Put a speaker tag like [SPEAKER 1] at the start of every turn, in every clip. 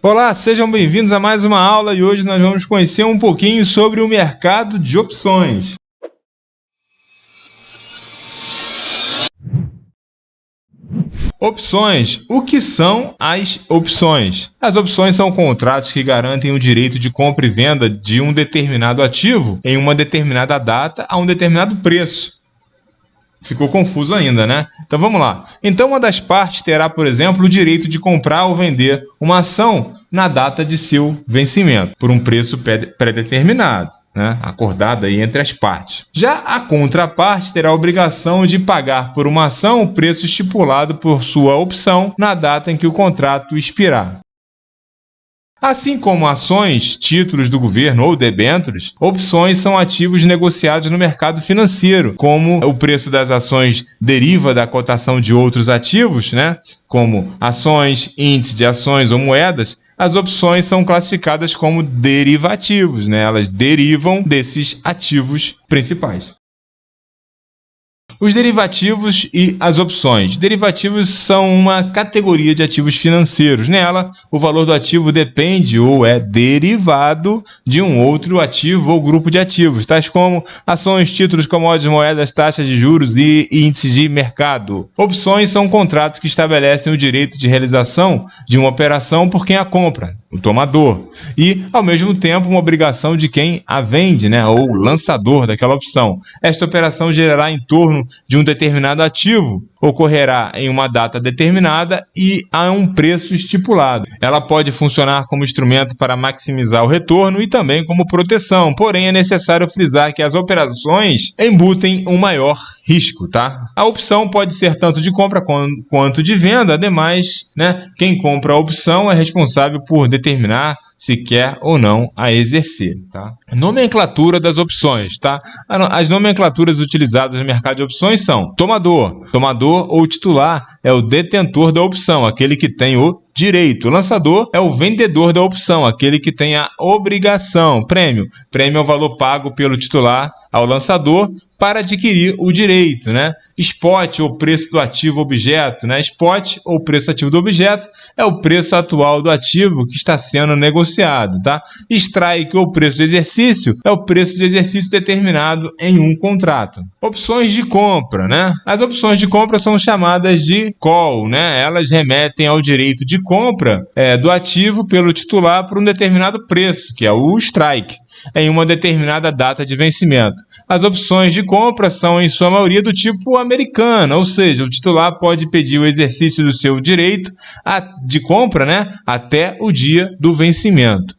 [SPEAKER 1] Olá, sejam bem-vindos a mais uma aula e hoje nós vamos conhecer um pouquinho sobre o mercado de opções. Opções. O que são as opções? As opções são contratos que garantem o direito de compra e venda de um determinado ativo em uma determinada data a um determinado preço. Ficou confuso ainda, né? Então vamos lá. Então uma das partes terá, por exemplo, o direito de comprar ou vender uma ação na data de seu vencimento, por um preço pré-determinado, né? Acordado aí entre as partes. Já a contraparte terá a obrigação de pagar por uma ação o preço estipulado por sua opção na data em que o contrato expirar. Assim como ações, títulos do governo ou debêntures, opções são ativos negociados no mercado financeiro, como o preço das ações deriva da cotação de outros ativos, né? Como ações, índices de ações ou moedas. As opções são classificadas como derivativos, né? Elas derivam desses ativos principais. Os derivativos e as opções. Derivativos são uma categoria de ativos financeiros. Nela, o valor do ativo depende ou é derivado de um outro ativo ou grupo de ativos, tais como ações, títulos, commodities, moedas, taxas de juros e índices de mercado. Opções são contratos que estabelecem o direito de realização de uma operação por quem a compra, o tomador, e, ao mesmo tempo, uma obrigação de quem a vende, né, ou lançador daquela opção. Esta operação gerará em torno de um determinado ativo, ocorrerá em uma data determinada e a um preço estipulado. Ela pode funcionar como instrumento para maximizar o retorno e também como proteção, porém é necessário frisar que as operações embutem um maior risco, tá? A opção pode ser tanto de compra quanto de venda, ademais, né, quem compra a opção é responsável por determinar se quer ou não a exercer, tá? Nomenclatura das opções, tá? As nomenclaturas utilizadas no mercado de opções são tomador. Tomador ou titular é o detentor da opção, aquele que tem o direito. O lançador é o vendedor da opção, aquele que tem a obrigação. Prêmio. Prêmio é o valor pago pelo titular ao lançador para adquirir o direito, né? Spot, ou preço do ativo objeto, né? Spot, ou preço ativo do objeto, é o preço atual do ativo que está sendo negociado, tá? Strike, ou preço de exercício, é o preço de exercício determinado em um contrato. Opções de compra, né? As opções de compra são chamadas de call, né? Elas remetem ao direito de compra do ativo pelo titular por um determinado preço, que é o strike, em uma determinada data de vencimento. As opções de compra são, em sua maioria, do tipo americana, ou seja, o titular pode pedir o exercício do seu direito de compra, né, até o dia do vencimento.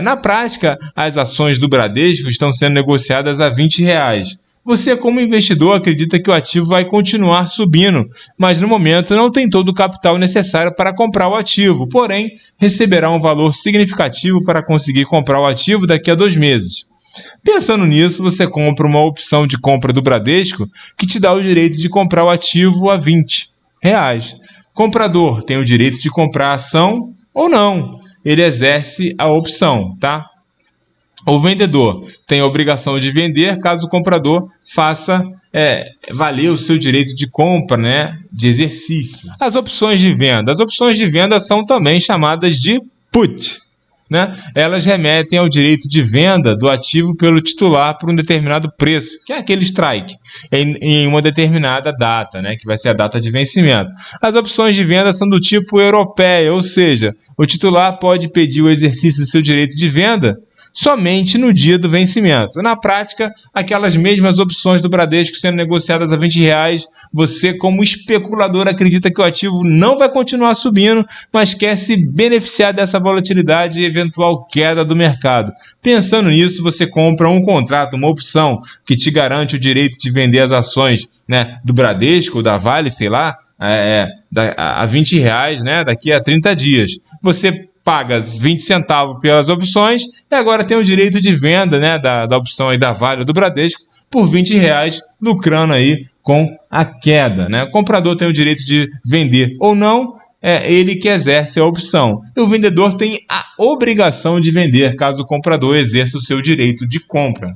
[SPEAKER 1] Na prática, as ações do Bradesco estão sendo negociadas a R$20. Você, como investidor, acredita que o ativo vai continuar subindo, mas no momento não tem todo o capital necessário para comprar o ativo, porém receberá um valor significativo para conseguir comprar o ativo daqui a 2 meses. Pensando nisso, você compra uma opção de compra do Bradesco que te dá o direito de comprar o ativo a R$20. Comprador tem o direito de comprar a ação ou não. Ele exerce a opção, tá? O vendedor tem a obrigação de vender caso o comprador faça valer o seu direito de compra, né, de exercício. As opções de venda. As opções de venda são também chamadas de put, né? Elas remetem ao direito de venda do ativo pelo titular por um determinado preço, que é aquele strike, em uma determinada data, né, que vai ser a data de vencimento. As opções de venda são do tipo europeia, ou seja, o titular pode pedir o exercício do seu direito de venda somente no dia do vencimento. Na prática, aquelas mesmas opções do Bradesco sendo negociadas a R$20, você, como especulador, acredita que o ativo não vai continuar subindo, mas quer se beneficiar dessa volatilidade e eventual queda do mercado. Pensando nisso, você compra um contrato, uma opção que te garante o direito de vender as ações, né, do Bradesco ou da Vale, sei lá, a R$20, né, daqui a 30 dias. Você paga 20 centavos pelas opções e agora tem o direito de venda, né, da opção aí da Vale ou do Bradesco por R$20, lucrando aí com a queda, né? O comprador tem o direito de vender ou não, ele que exerce a opção. E o vendedor tem a obrigação de vender caso o comprador exerça o seu direito de compra.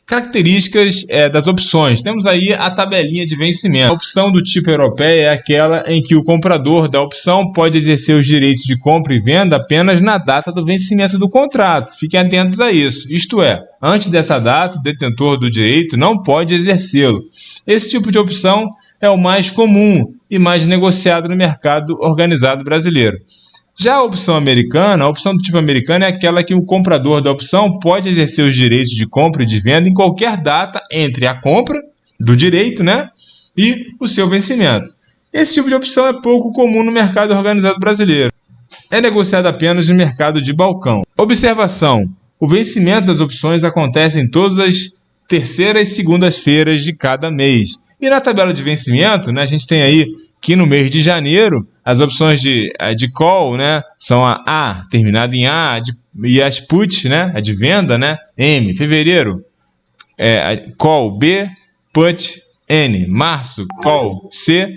[SPEAKER 1] Características das opções. Temos aí a tabelinha de vencimento. A opção do tipo europeia é aquela em que o comprador da opção pode exercer os direitos de compra e venda apenas na data do vencimento do contrato. Fiquem atentos a isso. Isto é, antes dessa data, o detentor do direito não pode exercê-lo. Esse tipo de opção é o mais comum e mais negociado no mercado organizado brasileiro. Já a opção do tipo americano é aquela que o comprador da opção pode exercer os direitos de compra e de venda em qualquer data entre a compra do direito, e o seu vencimento. Esse tipo de opção é pouco comum no mercado organizado brasileiro. É negociado apenas no mercado de balcão. Observação: o vencimento das opções acontece em todas as terceiras e segundas-feiras de cada mês. E na tabela de vencimento, a gente tem aí que no mês de janeiro, as opções de call, são a A, terminada em A, e as put, a de venda, M. Fevereiro, call B, put N. Março, call C,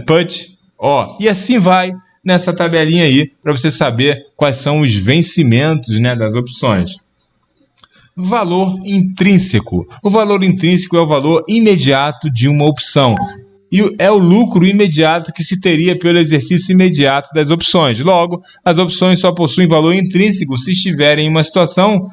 [SPEAKER 1] put O. E assim vai nessa tabelinha aí, para você saber quais são os vencimentos, das opções. Valor intrínseco. O valor intrínseco é o valor imediato de uma opção. E é o lucro imediato que se teria pelo exercício imediato das opções. Logo, as opções só possuem valor intrínseco se estiverem em uma situação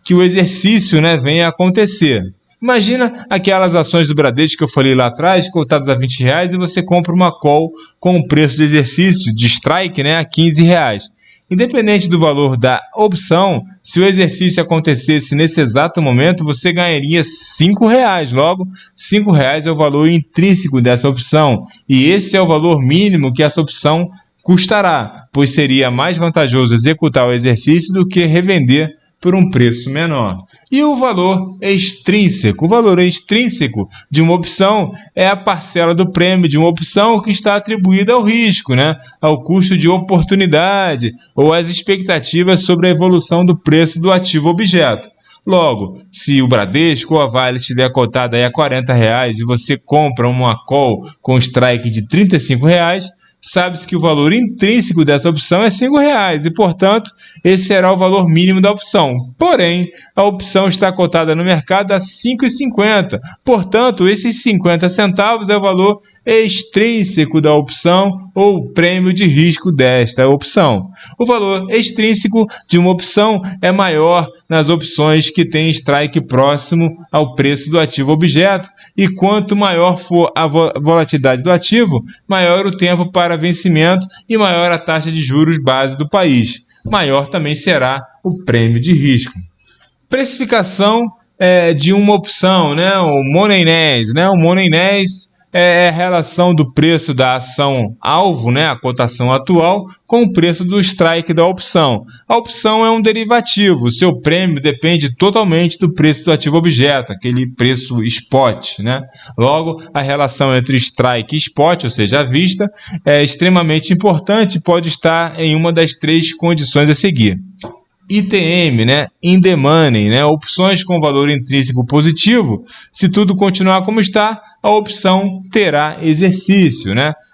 [SPEAKER 1] que o exercício venha a acontecer. Imagina aquelas ações do Bradesco que eu falei lá atrás, cotadas a R$20, e você compra uma call com o preço de exercício, de strike, a R$15. Independente do valor da opção, se o exercício acontecesse nesse exato momento, você ganharia R$5. Logo, R$5 é o valor intrínseco dessa opção. E esse é o valor mínimo que essa opção custará, pois seria mais vantajoso executar o exercício do que revender por um preço menor. E o valor extrínseco? O valor extrínseco de uma opção é a parcela do prêmio de uma opção que está atribuída ao risco, ao custo de oportunidade ou às expectativas sobre a evolução do preço do ativo objeto. Logo, se o Bradesco ou a Vale estiver cotada aí a R$40 e você compra uma call com strike de R$35, sabe-se que o valor intrínseco dessa opção é R$5 e, portanto, esse será o valor mínimo da opção. Porém, a opção está cotada no mercado a R$5,50. Portanto, esses 50 centavos é o valor extrínseco da opção ou prêmio de risco desta opção. O valor extrínseco de uma opção é maior nas opções que têm strike próximo ao preço do ativo objeto, e quanto maior for a volatilidade do ativo, maior o tempo para vencimento e maior a taxa de juros base do país. Maior também será o prêmio de risco. Precificação de uma opção, o Money-Ness. O Money-Ness é a relação do preço da ação alvo, a cotação atual, com o preço do strike da opção. A opção é um derivativo, seu prêmio depende totalmente do preço do ativo objeto, aquele preço spot. Logo, a relação entre strike e spot, ou seja, à vista, é extremamente importante e pode estar em uma das três condições a seguir. ITM, in the money, opções com valor intrínseco positivo. Se tudo continuar como está, a opção terá exercício,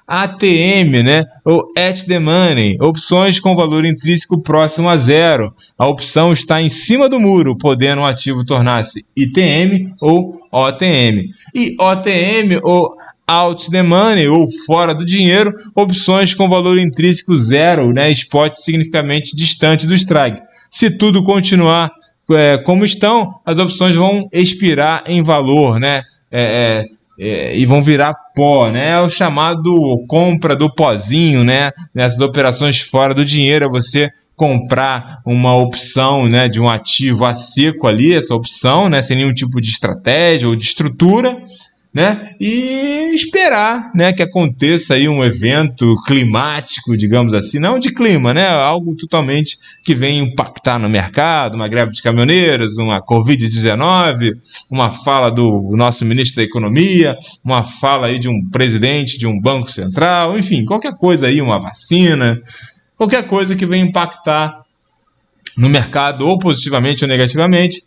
[SPEAKER 1] ATM, ou at the money, opções com valor intrínseco próximo a zero. A opção está em cima do muro, podendo o ativo tornar-se ITM ou OTM. E OTM ou out the money, ou fora do dinheiro, opções com valor intrínseco zero, spot significativamente distante do strike. Se tudo continuar como estão, as opções vão expirar em valor, e vão virar pó, É o chamado compra do pozinho, Nessas operações fora do dinheiro, é você comprar uma opção, de um ativo a seco ali, essa opção, sem nenhum tipo de estratégia ou de estrutura, e esperar, que aconteça aí um evento climático, digamos assim, não de clima, algo totalmente que vem impactar no mercado, uma greve de caminhoneiros, uma Covid-19, uma fala do nosso ministro da Economia, uma fala aí de um presidente de um banco central, enfim, qualquer coisa aí, uma vacina, qualquer coisa que venha impactar no mercado ou positivamente ou negativamente,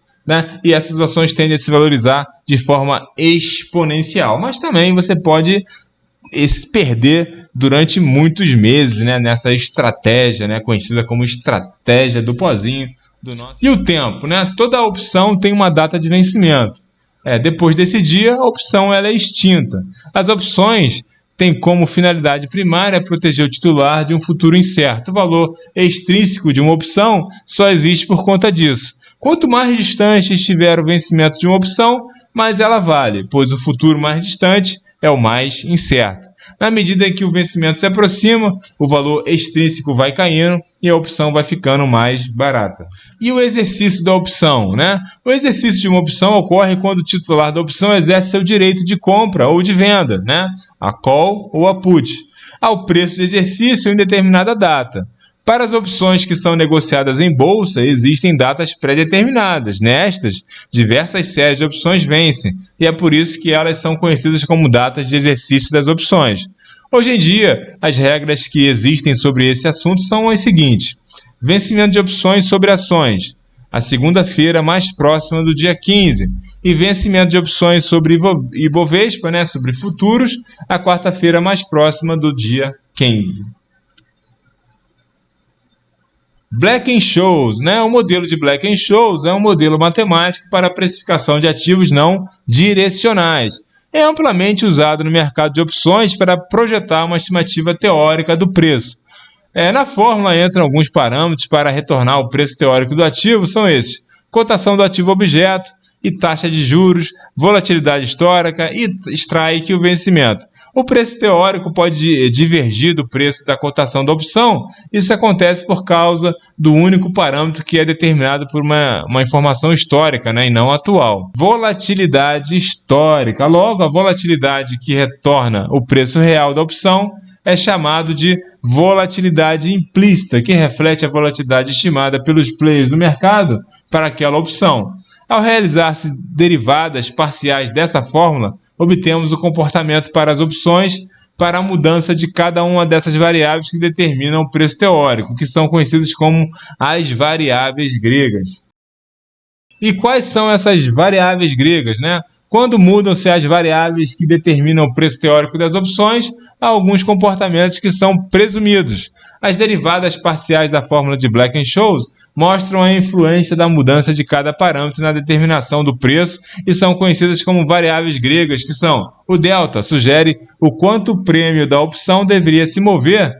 [SPEAKER 1] e essas ações tendem a se valorizar de forma exponencial. Mas também você pode perder durante muitos meses, né, nessa estratégia, né, conhecida como estratégia do pozinho. E o tempo, né? Toda opção tem uma data de vencimento. Depois desse dia, a opção ela é extinta. As opções têm como finalidade primária proteger o titular de um futuro incerto. O valor extrínseco de uma opção só existe por conta disso. Quanto mais distante estiver o vencimento de uma opção, mais ela vale, pois o futuro mais distante é o mais incerto. Na medida em que o vencimento se aproxima, o valor extrínseco vai caindo e a opção vai ficando mais barata. E o exercício da opção, né? O exercício de uma opção ocorre quando o titular da opção exerce seu direito de compra ou de venda, né? A call ou a put, ao preço de exercício em determinada data. Para as opções que são negociadas em bolsa, existem datas pré-determinadas. Nestas, diversas séries de opções vencem, e é por isso que elas são conhecidas como datas de exercício das opções. Hoje em dia, as regras que existem sobre esse assunto são as seguintes: vencimento de opções sobre ações, a segunda-feira mais próxima do dia 15, e vencimento de opções sobre Ibovespa, né, sobre futuros, a quarta-feira mais próxima do dia 15. Black-Scholes, né? O modelo de Black-Scholes é um modelo matemático para a precificação de ativos não direcionais. É amplamente usado no mercado de opções para projetar uma estimativa teórica do preço. Na fórmula entram alguns parâmetros para retornar o preço teórico do ativo, são esses: cotação do ativo objeto e taxa de juros, volatilidade histórica e strike e o vencimento. O preço teórico pode divergir do preço da cotação da opção. Isso acontece por causa do único parâmetro que é determinado por uma informação histórica, né, e não atual. Volatilidade histórica. Logo, a volatilidade que retorna o preço real da opção é chamado de volatilidade implícita, que reflete a volatilidade estimada pelos players do mercado para aquela opção. Ao realizar-se derivadas parciais dessa fórmula, obtemos o comportamento para as opções para a mudança de cada uma dessas variáveis que determinam o preço teórico, que são conhecidas como as variáveis gregas. E quais são essas variáveis gregas, né? Quando mudam-se as variáveis que determinam o preço teórico das opções, há alguns comportamentos que são presumidos. As derivadas parciais da fórmula de Black-Scholes mostram a influência da mudança de cada parâmetro na determinação do preço e são conhecidas como variáveis gregas, que são: o delta sugere o quanto o prêmio da opção deveria se mover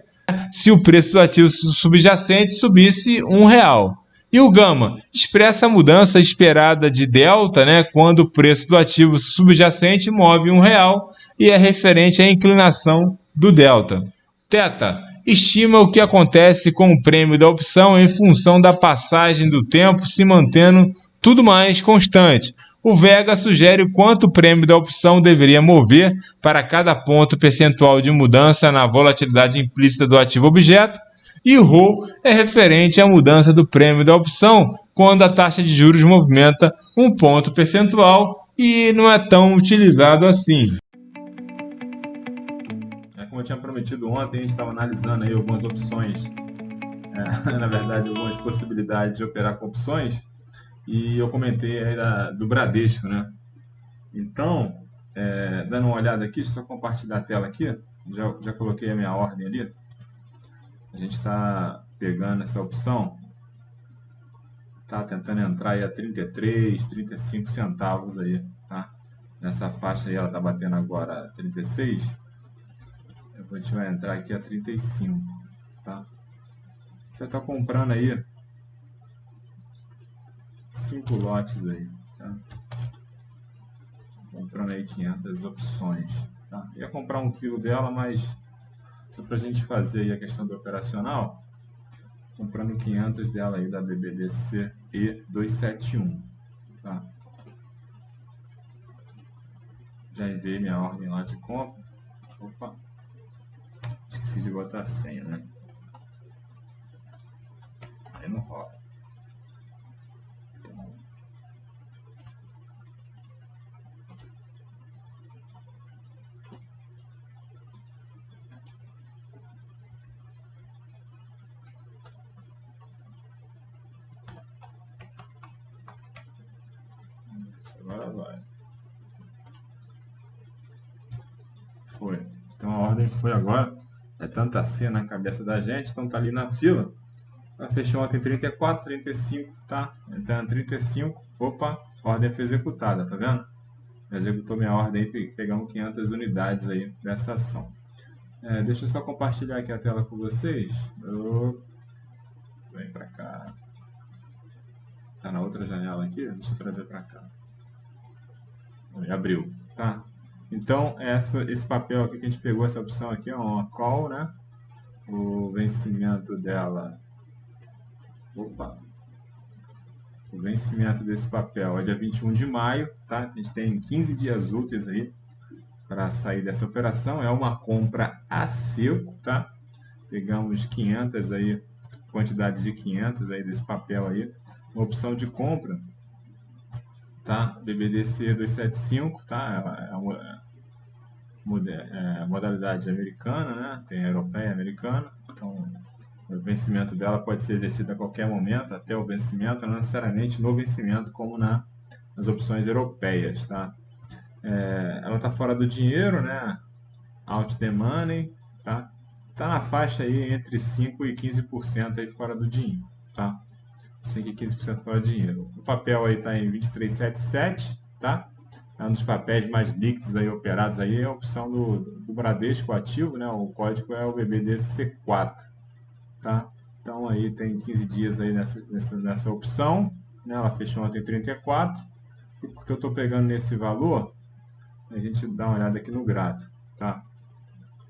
[SPEAKER 1] se o preço do ativo subjacente subisse R$1. E o gama expressa a mudança esperada de delta, né, quando o preço do ativo subjacente move R$1 e é referente à inclinação do delta. Θ estima o que acontece com o prêmio da opção em função da passagem do tempo se mantendo tudo mais constante. O vega sugere o quanto o prêmio da opção deveria mover para cada ponto percentual de mudança na volatilidade implícita do ativo objeto. E o ρ é referente à mudança do prêmio da opção quando a taxa de juros movimenta um ponto percentual e não é tão utilizado assim. Como eu tinha prometido ontem, a gente estava analisando aí algumas opções, na verdade algumas possibilidades de operar com opções, e eu comentei aí do Bradesco, né? Então, dando uma olhada aqui, deixa eu só compartilhar a tela aqui, já coloquei a minha ordem ali. A gente está pegando essa opção, está tentando entrar aí a 33, 35 centavos aí, tá? Nessa faixa aí ela está batendo agora 36, a gente vai entrar aqui a 35, tá? Você está comprando aí 5 lotes aí, tá? Comprando aí 500 opções, tá? Ia comprar 1 quilo dela, mas só para a gente fazer aí a questão do operacional, comprando 500 dela aí da BBDC E271, tá? Já enviei minha ordem lá de compra. Opa, esqueci de botar a senha, né? Aí não rola. Agora vai. Foi. Então a ordem foi agora. É tanta cena na cabeça da gente, então tá ali na fila. Ela fechou ontem 34, 35, tá? Entrando 35, opa, ordem foi executada, tá vendo? Executou minha ordem aí, pegamos 500 unidades aí dessa ação. Deixa eu só compartilhar aqui a tela com vocês. Vem pra cá. Tá na outra janela aqui, deixa eu trazer pra cá. Abriu, tá? Então, esse papel aqui que a gente pegou, essa opção aqui é uma call, né? O vencimento dela... Opa! O vencimento desse papel é dia 21 de maio, tá? A gente tem 15 dias úteis aí para sair dessa operação. É uma compra a seco, tá? Pegamos 500 aí, quantidade de 500 aí desse papel aí. Uma opção de compra, tá? BBDC 275, tá? Modalidade americana, né? Tem europeia e americana. Então, o vencimento dela pode ser exercido a qualquer momento, até o vencimento, não necessariamente no vencimento, como nas opções europeias, tá? Ela está fora do dinheiro, né? Out the money, tá? Tá na faixa aí entre 5% e 15% aí fora do dinheiro, tá? 5% e 15% fora do dinheiro. O papel aí está em 2377, tá? É um dos papéis mais líquidos aí operados aí, é a opção do Bradesco ativo, né? O código é o BBDC4, tá? Então aí tem 15 dias aí nessa opção, né? Ela fechou ontem em 34, e porque eu estou pegando nesse valor, a gente dá uma olhada aqui no gráfico, tá?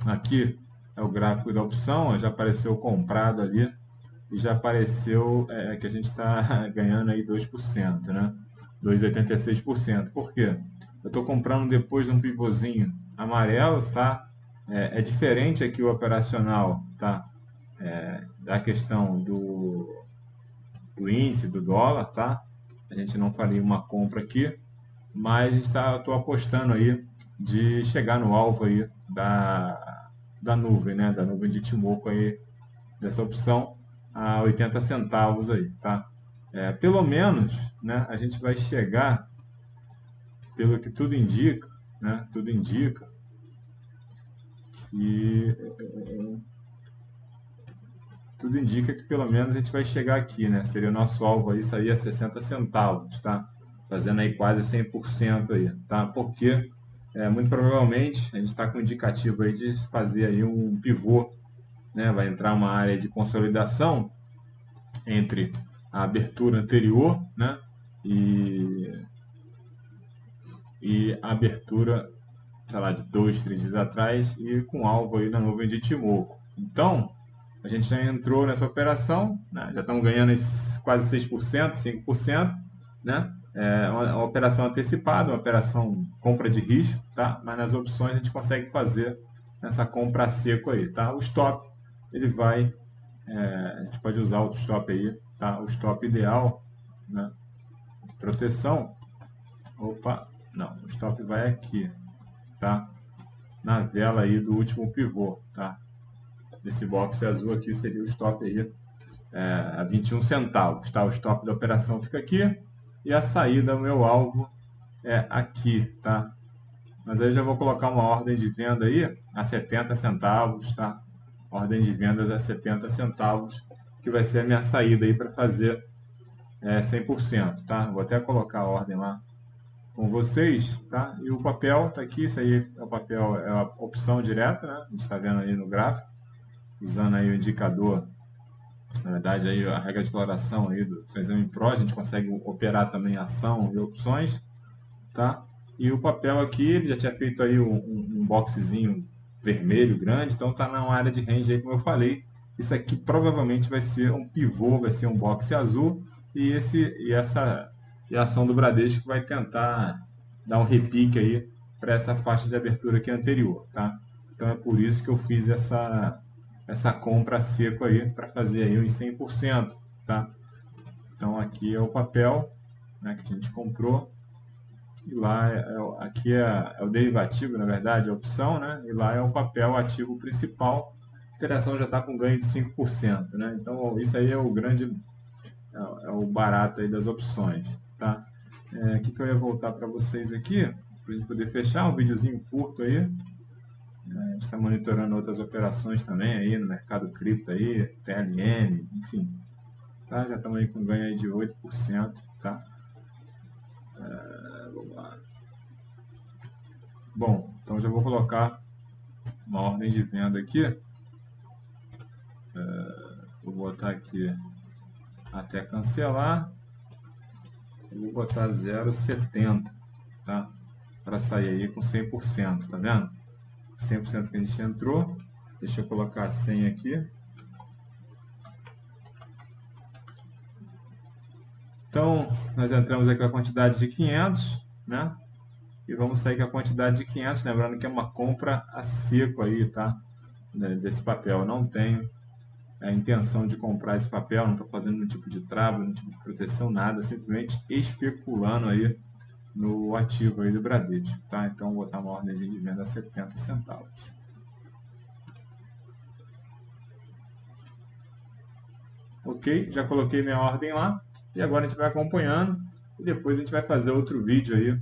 [SPEAKER 1] Aqui é o gráfico da opção, já apareceu comprado ali, e já apareceu que a gente está ganhando aí 2%, né? 2,86%. Por quê? Eu estou comprando depois de um pivôzinho amarelo, tá? É diferente aqui o operacional, tá? Da questão do índice do dólar, tá? A gente não faria uma compra aqui, mas estou apostando aí de chegar no alvo aí da nuvem, né? Da nuvem de Timoco aí, dessa opção a 80 centavos aí, tá? Pelo menos, né? A gente vai chegar, pelo que tudo indica, né? Tudo indica que pelo menos a gente vai chegar aqui, né? Seria o nosso alvo aí, sair a 60 centavos, tá? Fazendo aí quase 100% aí, tá? Porque muito provavelmente a gente está com um indicativo aí de fazer aí um pivô, né? Vai entrar uma área de consolidação entre a abertura anterior, né? E a abertura, sei lá, de 2, 3 dias atrás, e com alvo aí na nuvem de Timoco. Então, a gente já entrou nessa operação, né? Já estamos ganhando quase 6%, 5%, né? Uma operação antecipada, uma operação compra de risco, tá? Mas nas opções a gente consegue fazer essa compra a seco aí, tá? O stop, ele vai, a gente pode usar o stop aí, tá? O stop ideal, né? De proteção, não, o stop vai aqui, tá? Na vela aí do último pivô, tá? Esse box azul aqui seria o stop aí, a 21 centavos, tá? O stop da operação fica aqui e a saída, o meu alvo é aqui, tá? Mas aí eu já vou colocar uma ordem de venda aí a 70 centavos, tá? Ordem de vendas a 70 centavos, que vai ser a minha saída aí para fazer 100%, tá? Vou até colocar a ordem lá com vocês, tá? E o papel tá aqui, isso aí é o papel, é a opção direta, né? A gente está vendo aí no gráfico, usando aí o indicador, na verdade aí a regra de exploração aí do Exame Pro, a gente consegue operar também ação e opções, tá? E o papel aqui, ele já tinha feito aí um boxezinho vermelho grande, então tá na área de range aí, como eu falei. Isso aqui provavelmente vai ser um pivô, vai ser um boxe azul, e a ação do Bradesco vai tentar dar um repique aí para essa faixa de abertura aqui anterior, tá? Então é por isso que eu fiz essa compra a seco aí, para fazer aí uns 100%, tá? Então aqui é o papel, né, que a gente comprou, e lá aqui é o derivativo, na verdade, a opção, né? E lá é o papel ativo principal. A operação já está com ganho de 5%, né? Então isso aí é o grande, é o barato aí das opções, tá? O que eu ia voltar para vocês aqui, para a gente poder fechar um videozinho curto aí. A gente está monitorando outras operações também aí no mercado cripto aí, TLM, enfim. Tá? Já estamos aí com ganho aí de 8%, tá? Vamos lá. Bom, então já vou colocar uma ordem de venda aqui. Vou botar aqui até cancelar. Eu vou botar 0,70, tá? Para sair aí com 100%, tá vendo? 100% que a gente entrou. Deixa eu colocar a senha aqui. Então, nós entramos aqui com a quantidade de 500, né? E vamos sair com a quantidade de 500, lembrando que é uma compra a seco aí, tá? Desse papel. Eu não tenho a intenção de comprar esse papel, não estou fazendo nenhum tipo de trava, nenhum tipo de proteção, nada, simplesmente especulando aí no ativo aí do Bradesco, tá? Então, vou botar uma ordem de venda a 70 centavos. Ok, já coloquei minha ordem lá. E agora a gente vai acompanhando e depois a gente vai fazer outro vídeo aí,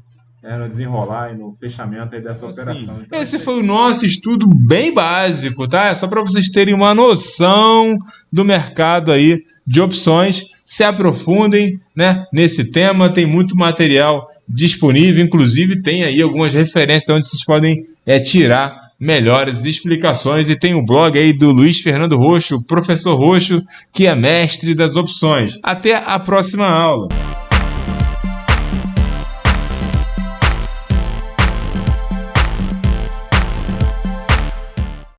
[SPEAKER 1] no desenrolar e no fechamento aí dessa operação. Então, esse foi o nosso estudo bem básico, tá? É só para vocês terem uma noção do mercado aí de opções. Se aprofundem, né, nesse tema, tem muito material disponível, inclusive tem aí algumas referências onde vocês podem tirar melhores explicações, e tem o blog aí do Luiz Fernando Roxo, professor Roxo, que é mestre das opções. Até a próxima aula!